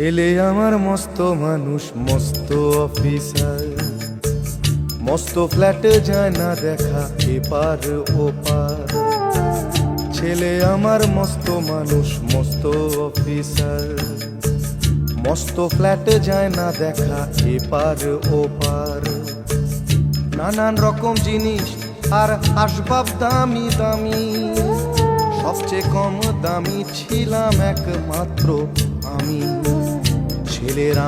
ছেলে আমার মস্ত মানুষ, মস্ত অফিসার, মস্ত ফ্ল্যাটে যায় না দেখা এপার ওপার। ছেলে আমার মস্ত মানুষ, মস্ত অফিসার, মস্ত ফ্ল্যাটে যায় না দেখা এপার ওপার। নানান রকম জিনিস আর আসবাব দামি দামি, সবচেয়ে কম দামি ছিলাম একমাত্র আমি। ছেলের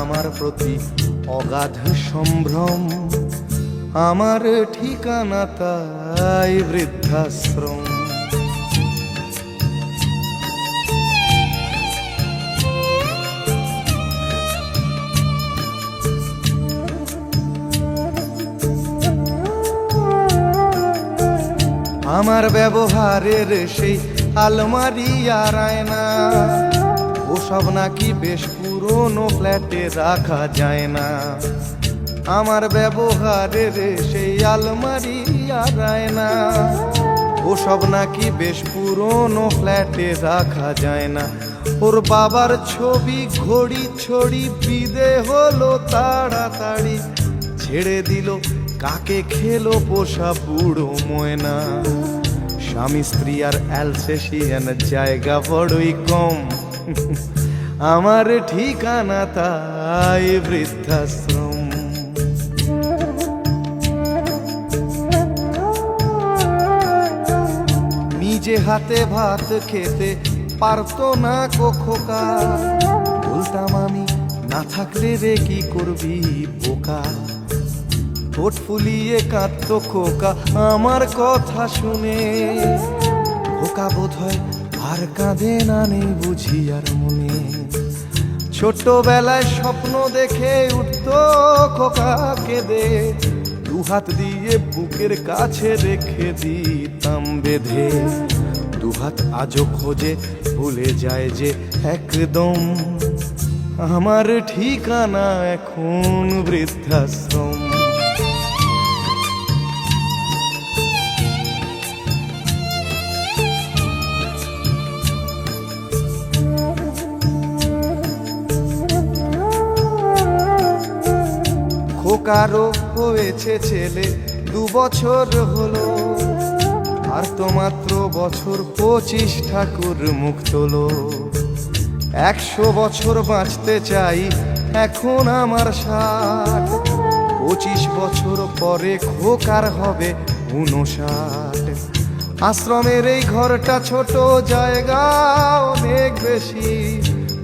আমার প্রতি অগাধ সম্ভ্রম, আমার ঠিকানা তাই বৃদ্ধাশ্রম। আমার ব্যবহারের সেই আলমারি আর আয়না, ওসব নাকি বেশ পুরনো ফ্ল্যাটে রাখা যায় না। আমার ব্যবহারের সেই আলমারি আর আয়না, ওসব নাকি বেশ পুরনো ফ্ল্যাটে রাখা যায় না। ওর বাবার ছবি ঘড়ি ছড়ি বিদে হলো তাড়াতাড়ি, ছেড়ে দিল কাকে খেলো পোষা বুড়ো ময়না। স্বামী স্ত্রী আর অ্যালসেশিয়ান জায়গা বড়ই কম, আমার ঠিকানা তাই বৃদ্ধাশ্রম। নিজে হাতে ভাত খেতে পারতো না খোকা, বলতাম আমি না থাকলে রে কি করবি বোকা। ঠোঁট ফুলিয়ে কাঁদতো খোকা আমার কথা শুনে, খোকা বোধ হয় আর কাঁদে না, নেই বুঝি আর মনে। ছোট্টবেলায় স্বপ্ন দেখে উঠতো খোকা কেঁদে, দুহাত দিয়ে বুকের কাছে রেখে দিতাম বেঁধে। দুহাত আজও খোঁজে ভুলে যায় যে একদম, আমার ঠিকানা এখন বৃদ্ধাশ্রম। খোকারও হয়েছে ছেলে 2 বছর হলো, আর তো মাত্র বছর 25 ঠাকুর মুখ তোলো। 100 বছর বাঁচতে চাই এখন আমার 60, 25 বছর পরে খোকার হবে 59। আশ্রমের এই ঘরটা ছোট, জায়গা অনেক বেশি,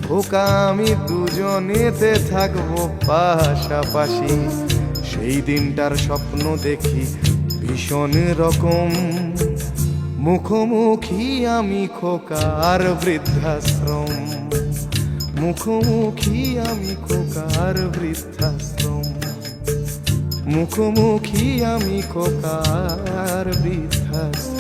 খোকা আমি দুজনেতে থাকবো পাশাপাশি। সেই দিনটার স্বপ্ন দেখি ভীষণ রকম, মুখোমুখি আমি খোকার বৃদ্ধাশ্রম। মুখোমুখি আমি খোকার বৃদ্ধাশ্রম, মুখোমুখি আমি খোকার বৃদ্ধাশ্রম।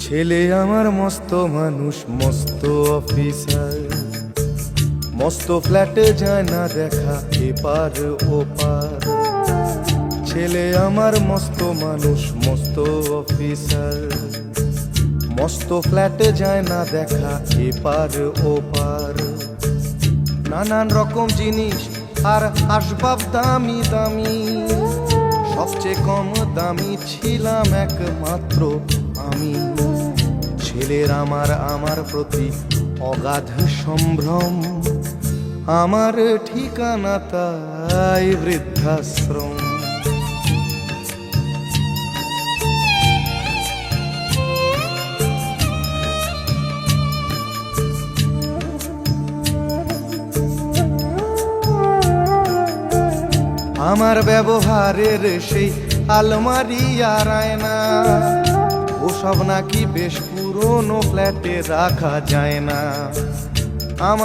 ছেলে আমার মস্ত মানুষ, মস্ত অফিসার, মস্ত ফ্ল্যাটে যায় না দেখা এপার ওপার। ছেলে আমার মস্ত মানুষ, মস্ত অফিসার, মস্ত ফ্ল্যাটে যায় না দেখা এপার ওপার। নানান রকম জিনিস আর আসবাব দামি দামি, সবচেয়ে কম দামি ছিলাম একমাত্র আমি। ছেলের আমার প্রতি অগাধ সম্ভ্রম, আমার ঠিকানা তাই বৃদ্ধাশ্রম। আমার ব্যবহারের সেই আলমারি আর আয়না, ওসব নাকি বেশ পুরনো ফ্ল্যাটে রাখা যায় না। আমার